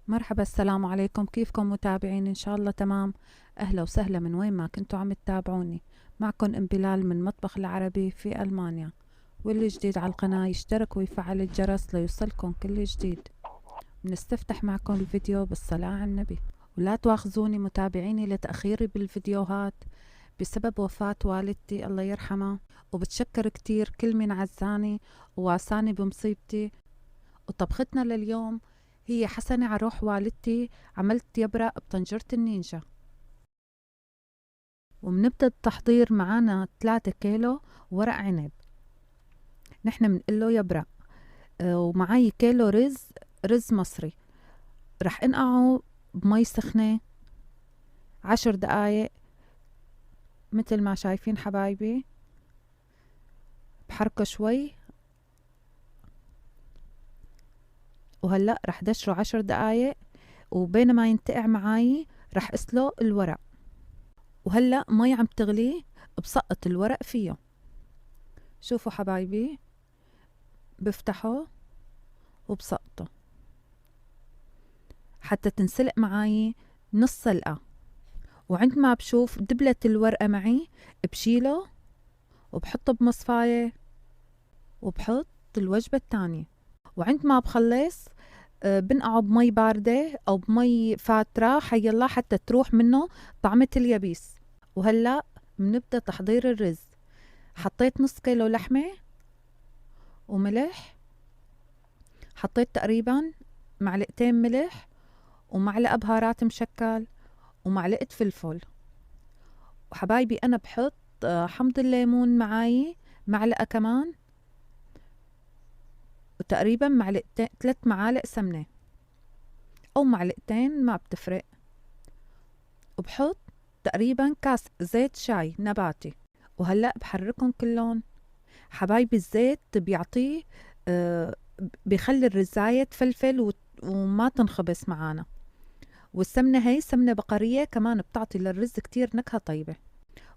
مرحبا، السلام عليكم. كيفكم متابعين؟ إن شاء الله تمام. أهلا وسهلا من وين ما كنتوا عم تتابعوني. معكم أم بلال من مطبخ العربي في ألمانيا. واللي جديد على القناة يشترك ويفعل الجرس ليوصلكم كل جديد. بنستفتح معكم الفيديو بالصلاة على النبي. ولا تواخذوني متابعيني لتأخيري بالفيديوهات بسبب وفاة والدتي الله يرحمها، وبتشكر كتير كل من عزاني وواساني بمصيبتي. وطبختنا لليوم هي حسنة على روح والدتي. عملت يبرق بطنجرة النينجا. ومنبدأ التحضير. معانا 3 كيلو ورق عنب، نحن منقله يبرق. ومعي كيلو رز مصري. رح انقعه بمي سخنة 10 دقايق مثل ما شايفين حبايبي. بحركه شوي وهلأ رح دشره 10 دقايق. وبينما ينتقع معاي رح اسلق الورق. وهلأ مي عم تغلي، بسقط الورق فيه. شوفوا حبايبي، بفتحه وبسقطه حتى تنسلق معاي نص سلقة. وعندما بشوف دبلت الورقة معي بشيله وبحطه بمصفاية وبحط الوجبة الثانية. وعندما بخلص بنقعه بمي باردة أو بمي فاترة حي الله حتى تروح منه طعمة اليبيس. وهلأ بنبدأ تحضير الرز. حطيت نص كيلو لحمة وملح. حطيت تقريبا معلقتين ملح ومعلقة بهارات مشكل ومعلقة فلفل. وحبايبي أنا بحط حمض الليمون معاي معلقة كمان، وتقريبا معلقتين 3 معالق سمنة أو معلقتين ما بتفرق. وبحط تقريبا كاس زيت شاي نباتي. وهلأ بحركهم كلهم. حبايبي الزيت بيعطيه بيخلي الرزاية تفلفل وما تنخبص معانا. والسمنة هي سمنة بقرية كمان بتعطي للرز كتير نكهة طيبة.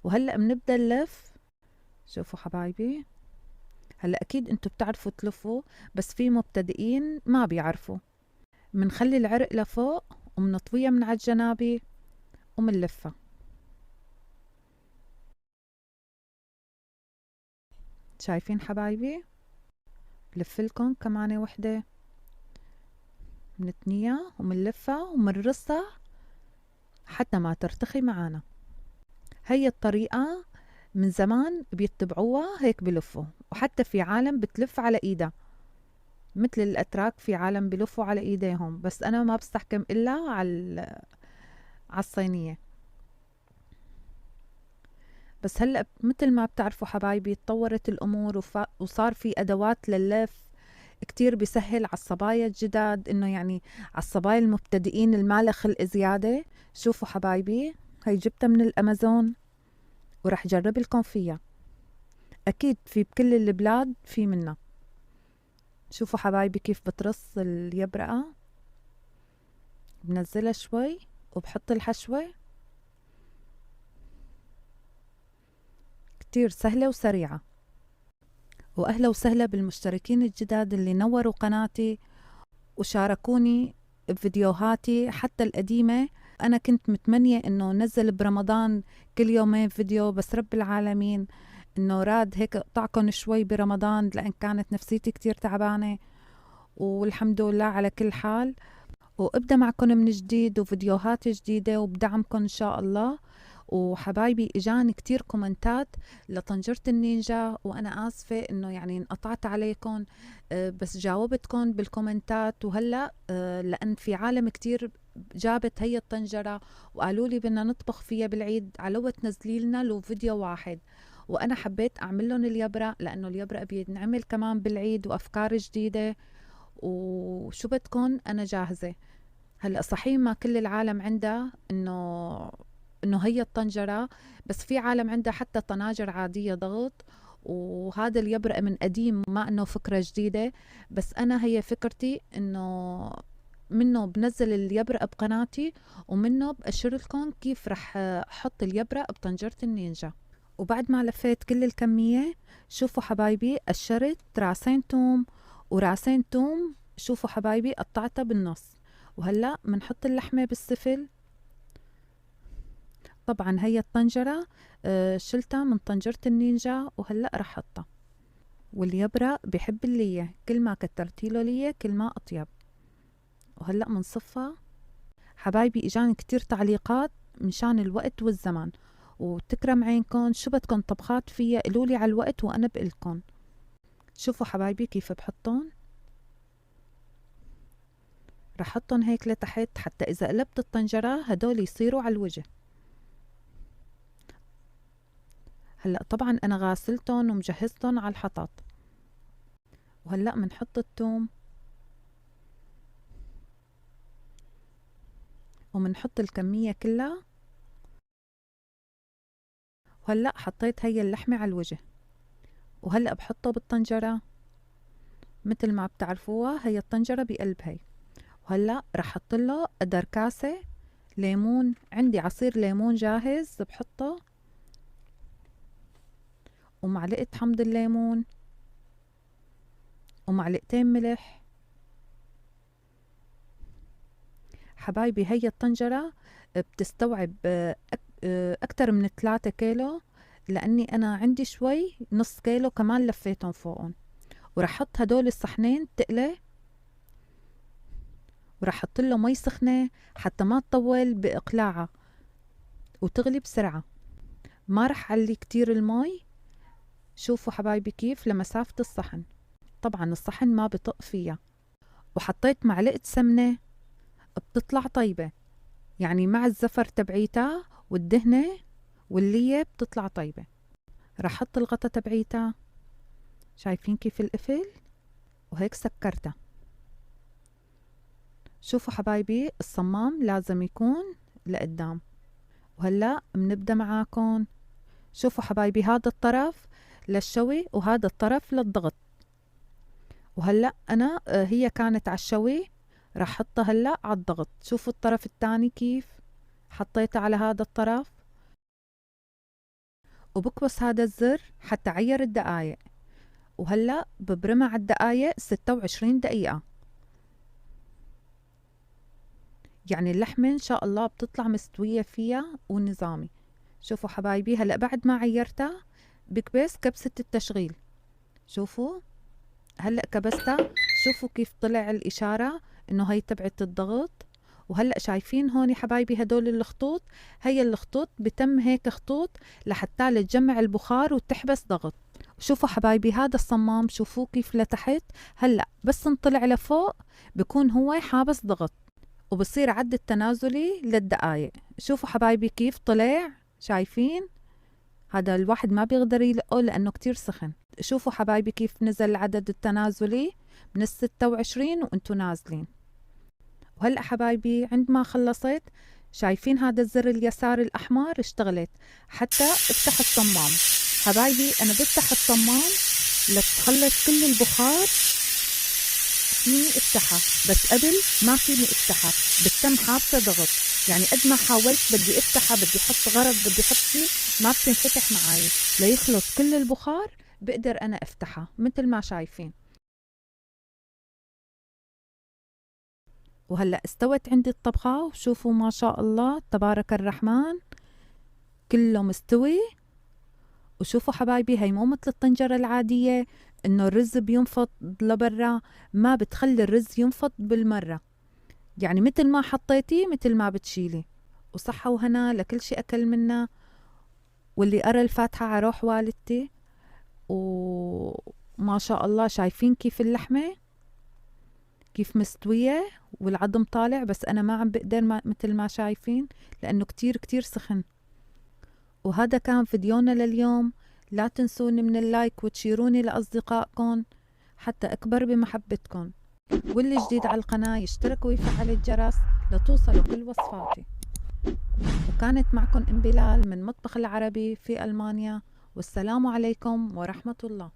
وهلأ بنبدأ نلف. شوفوا حبايبي، هلأ أكيد انتوا بتعرفوا تلفوا، بس في مبتدئين ما بيعرفوا. منخلي العرق لفوق ومنطويها من على الجنابي ومنلفها. شايفين حبايبي؟ بلفلكم كمان وحدة، منتنيها ومنلفها ومنرصها حتى ما ترتخي معانا. هي الطريقة من زمان بيتبعوها، هيك بلفوا. وحتى في عالم بتلف على ايدها مثل الاتراك، في عالم بلفوا على ايديهم، بس انا ما بستحكم الا على الصينية. بس هلأ مثل ما بتعرفوا حبايبي تطورت الأمور وصار في أدوات لللف كتير بيسهل على الصبايا الجداد، إنه يعني على الصبايا المبتدئين المالة خلق زيادة. شوفوا حبايبي، هي جبتها من الأمازون ورح جرب لكم فيها. أكيد في بكل البلاد في منها. شوفوا حبايبي كيف بترص اليبرقة. بنزلها شوي وبحط الحشوة. كتير سهلة وسريعة. وأهلا وسهلا بالمشتركين الجداد اللي نوروا قناتي وشاركوني بفيديوهاتي حتى القديمة. أنا كنت متمنية إنه نزل برمضان كل يومين فيديو، بس رب العالمين إنه راد هيك أقطعكم شوي برمضان لأن كانت نفسيتي كتير تعبانة. والحمد لله على كل حال. وابدأ معكم من جديد وفيديوهات جديدة وبدعمكم إن شاء الله. وحبايبي اجاني كتير كومنتات لطنجرة النينجا، وانا اسفة انه يعني انقطعت عليكم. بس جاوبتكم بالكومنتات. وهلا لان في عالم كتير جابت هي الطنجرة وقالوا لي بدنا نطبخ فيها بالعيد، علوة تنزلي لنا لو فيديو واحد. وانا حبيت اعمل لهم اليبرق لانه اليبرق بينعمل كمان بالعيد وافكار جديدة. وشو بدكن انا جاهزة. هلا صحيح ما كل العالم عندها انه هي الطنجرة، بس في عالم عندها حتى طناجر عادية ضغط. وهذا اللي يبرق من قديم، ما انه فكرة جديدة. بس انا هي فكرتي انه منه بنزل اليبرق بقناتي، ومنه بأشر لكم كيف رح احط اليبرق بطنجرة النينجا. وبعد ما لفيت كل الكمية، شوفوا حبايبي قشرت راسين توم. وراسين توم شوفوا حبايبي قطعتها بالنص. وهلأ منحط اللحمة بالسفل. طبعا هي الطنجرة شلتها من طنجرة النينجا وهلأ رح حطها. واللي يبرق بحب اللية، كل ما كترتيله لية كل ما أطيب. وهلأ منصفها. حبايبي إجاني كتير تعليقات مشان الوقت والزمان، وتكرم عينكم شو بدكن طبخات فيها قلولي على الوقت وأنا بقلكن. شوفوا حبايبي كيف بحطن، رح حطن هيك لتحت حتى إذا قلبت الطنجرة هدول يصيروا على الوجه. هلأ طبعا أنا غاسلتن ومجهزتن على الحطب. وهلأ منحط الثوم ومنحط الكمية كلها. وهلأ حطيت هي اللحمة على الوجه، وهلأ بحطه بالطنجرة مثل ما بتعرفوها، هي الطنجرة بقلب هي. وهلأ رح احط له قدر كاسة ليمون، عندي عصير ليمون جاهز بحطه، ومعلقة حمض الليمون، ومعلقتين ملح. حبايبي هي الطنجرة بتستوعب أكتر من 3 كيلو، لأني أنا عندي شوي نص كيلو كمان لفيتهم فوقهم. ورح احط هدول الصحنين تقلي، ورح احط له مي سخنة حتى ما تطول بإقلاعها وتغلي بسرعة. ما رح علي كتير المي. شوفوا حبايبي كيف لمسافة الصحن، طبعا الصحن ما بطق فيها. وحطيت معلقة سمنة بتطلع طيبة، يعني مع الزفر تبعيتها والدهنة واللية بتطلع طيبة. رح احط الغطا تبعيتها، شايفين كيف القفل، وهيك سكرتها. شوفوا حبايبي الصمام لازم يكون لقدام. وهلأ بنبدأ معاكم. شوفوا حبايبي هذا الطرف للشوي وهذا الطرف للضغط. وهلأ أنا هي كانت على الشوي، راح احطها هلأ على الضغط. شوفوا الطرف الثاني كيف حطيته على هذا الطرف، وبكبس هذا الزر حتى عير الدقايق. وهلأ ببرمها على الدقايق 26 دقيقة، يعني اللحمة إن شاء الله بتطلع مستوية فيها ونظامي. شوفوا حبايبي هلأ بعد ما عيرتها بكبس كبسة التشغيل. شوفوا هلأ كبستها، شوفوا كيف طلع الإشارة إنه هي تبعت الضغط. وهلأ شايفين هون حبايبي هدول الخطوط، هي الخطوط بتم هيك خطوط لحتى تجمع البخار وتحبس ضغط. شوفوا حبايبي هذا الصمام، شوفوا كيف لتحت. هلأ بس نطلع لفوق بكون هو حابس ضغط، وبصير عد التنازلي للدقايق. شوفوا حبايبي كيف طلع، شايفين هذا الواحد ما بيقدر يلقه لأنه كتير سخن. شوفوا حبايبي كيف نزل العدد التنازلي من 26 وانتو نازلين. وهلأ حبايبي عندما خلصت، شايفين هذا الزر اليسار الأحمر اشتغلت حتى افتح الصمام. حبايبي أنا بفتح الصمام لتخلص كل البخار فيني افتحها، بس قبل ما فيني افتحها بتم حابسة ضغط. يعني قد ما حاولت بدي افتحها، بدي احط غرض، بدي احط شيء، ما بتنفتح معي. ليخلص كل البخار بقدر انا افتحها مثل ما شايفين. وهلأ استوت عندي الطبخة، وشوفوا ما شاء الله تبارك الرحمن كله مستوي. وشوفوا حبايبي هي مو مثل الطنجرة العادية انه الرز بينفض لبرا، ما بتخلي الرز ينفض بالمرة، يعني مثل ما حطيتيه مثل ما بتشيلي. وصحة وهنا لكل شي أكل منا. واللي قرا الفاتحة على روح والدتي. وما شاء الله شايفين كيف اللحمة كيف مستوية والعظم طالع، بس أنا ما عم بقدر مثل ما شايفين لأنه كتير كتير سخن. وهذا كان فيديونا لليوم. لا تنسوني من اللايك وتشيروني لأصدقائكم حتى أكبر بمحبتكم. واللي جديد على القناة يشترك ويفعل الجرس لتوصلوا كل وصفاتي. وكانت معكم إم بلال من مطبخ العربي في ألمانيا، والسلام عليكم ورحمة الله.